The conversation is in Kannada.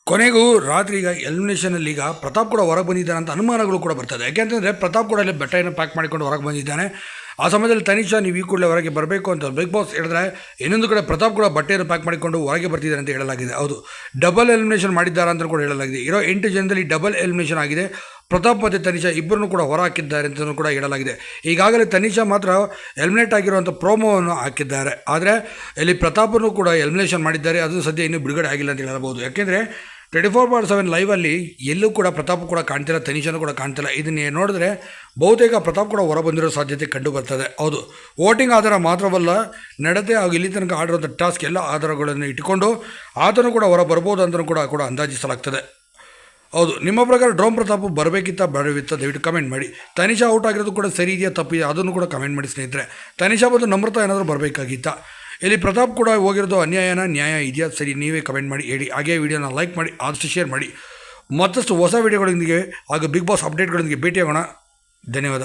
ಕೊನೆಗೂ ರಾತ್ರಿ ಈಗ ಎಲಿಮಿನೇಷನಲ್ಲಿ ಈಗ ಪ್ರತಾಪ್ ಕೂಡ ಹೊರಗೆ ಬಂದಿದ್ದಾನೆ ಅಂತ ಅನುಮಾನಗಳು ಕೂಡ ಬರ್ತದೆ. ಯಾಕೆಂತಂದರೆ ಪ್ರತಾಪ್ ಕೂಡ ಅಲ್ಲಿ ಬಟ್ಟೆಯನ್ನು ಪ್ಯಾಕ್ ಮಾಡಿಕೊಂಡು ಹೊರಗೆ ಬಂದಿದ್ದಾನೆ. ಆ ಸಮಯದಲ್ಲಿ ತನಿಷಾ ನೀವು ಈ ಕೂಡಲೇ ಹೊರಗೆ ಬರಬೇಕು ಅಂತ ಬಿಗ್ ಬಾಸ್ ಹೇಳಿದ್ರೆ, ಇನ್ನೊಂದು ಕಡೆ ಪ್ರತಾಪ್ ಕೂಡ ಬಟ್ಟೆಯನ್ನು ಪ್ಯಾಕ್ ಮಾಡಿಕೊಂಡು ಹೊರಗೆ ಬರ್ತಿದ್ದಾರೆ ಅಂತ ಹೇಳಲಾಗಿದೆ. ಹೌದು, ಡಬಲ್ ಎಲಿಮಿನೇಷನ್ ಮಾಡಿದ್ದಾರೆ ಅಂತ ಕೂಡ ಹೇಳಲಾಗಿದೆ. ಇರೋ 8 ಜನದಲ್ಲಿ ಡಬಲ್ ಎಲಿಮಿನೇಷನ್ ಆಗಿದೆ. ಪ್ರತಾಪ್ ಮತ್ತು ತನಿಷಾ ಇಬ್ಬರನ್ನು ಕೂಡ ಹೊರ ಹಾಕಿದ್ದಾರೆ ಅಂತಲೂ ಕೂಡ ಹೇಳಲಾಗಿದೆ. ಈಗಾಗಲೇ ತನಿಷಾ ಮಾತ್ರ ಎಲಿಮಿನೇಟ್ ಆಗಿರುವಂಥ ಪ್ರೋಮೋವನ್ನು ಹಾಕಿದ್ದಾರೆ. ಆದರೆ ಇಲ್ಲಿ ಪ್ರತಾಪನ್ನು ಕೂಡ ಎಲಿಮಿನೇಷನ್ ಮಾಡಿದ್ದಾರೆ. ಅದು ಸದ್ಯ ಇನ್ನೂ ಬಿಡುಗಡೆ ಆಗಿಲ್ಲ ಅಂತ ಹೇಳಬಹುದು. ಯಾಕೆಂದರೆ 24/7 ಲೈವಲ್ಲಿ ಎಲ್ಲೂ ಕೂಡ ಪ್ರತಾಪ್ ಕೂಡ ಕಾಣ್ತಿಲ್ಲ, ತನಿಷಾನು ಕೂಡ ಕಾಣ್ತಿಲ್ಲ. ಇದನ್ನೇ ನೋಡಿದ್ರೆ ಬಹುತೇಕ ಪ್ರತಾಪ್ ಕೂಡ ಹೊರ ಬಂದಿರೋ ಸಾಧ್ಯತೆ ಕಂಡು ಬರ್ತದೆ. ಹೌದು, ವೋಟಿಂಗ್ ಆಧಾರ ಮಾತ್ರವಲ್ಲ, ನಡತೆ ಹಾಗೂ ಇಲ್ಲಿ ತನಕ ಆಡಿರೋಂಥ ಟಾಸ್ಕ್ ಎಲ್ಲ ಆಧಾರಗಳನ್ನು ಇಟ್ಟುಕೊಂಡು ಆತನು ಕೂಡ ಹೊರ ಬರ್ಬೋದು ಅಂತಲೂ ಕೂಡ ಅಂದಾಜಿಸಲಾಗ್ತದೆ. ಹೌದು, ನಿಮ್ಮ ಪ್ರಕಾರ ಡ್ರೋನ್ ಪ್ರತಾಪ್ ಬರಬೇಕಿತ್ತ ಬೇಡವಿತ್ತ ದಯವಿಟ್ಟು ಕಮೆಂಟ್ ಮಾಡಿ. ತನಿಷಾ ಔಟ್ ಆಗಿರೋದು ಕೂಡ ಸರಿ ಇದೆಯಾ ತಪ್ಪಿದೆಯಾ ಅದನ್ನು ಕೂಡ ಕಮೆಂಟ್ ಮಾಡಿ ಸ್ನೇಹಿತರೆ. ತನಿಷಾ ಬಂದು ನಮ್ರತಾ ಏನಾದರೂ ಬರಬೇಕಾಗಿತ್ತಾ? ಇಲ್ಲಿ ಪ್ರತಾಪ್ ಕೂಡ ಹೋಗಿರೋದು ಅನ್ಯಾಯನ ನ್ಯಾಯ ಇದೆಯಾ ಸರಿ? ನೀವೇ ಕಮೆಂಟ್ ಮಾಡಿ ಹೇಳಿ. ಹಾಗೆ ವಿಡಿಯೋನ ಲೈಕ್ ಮಾಡಿ, ಆದಷ್ಟು ಶೇರ್ ಮಾಡಿ. ಮತ್ತಷ್ಟು ಹೊಸ ವಿಡಿಯೋಗಳೊಂದಿಗೆ ಹಾಗೂ ಬಿಗ್ ಬಾಸ್ ಅಪ್ಡೇಟ್ಗಳೊಂದಿಗೆ ಭೇಟಿಯಾಗೋಣ. ಧನ್ಯವಾದ.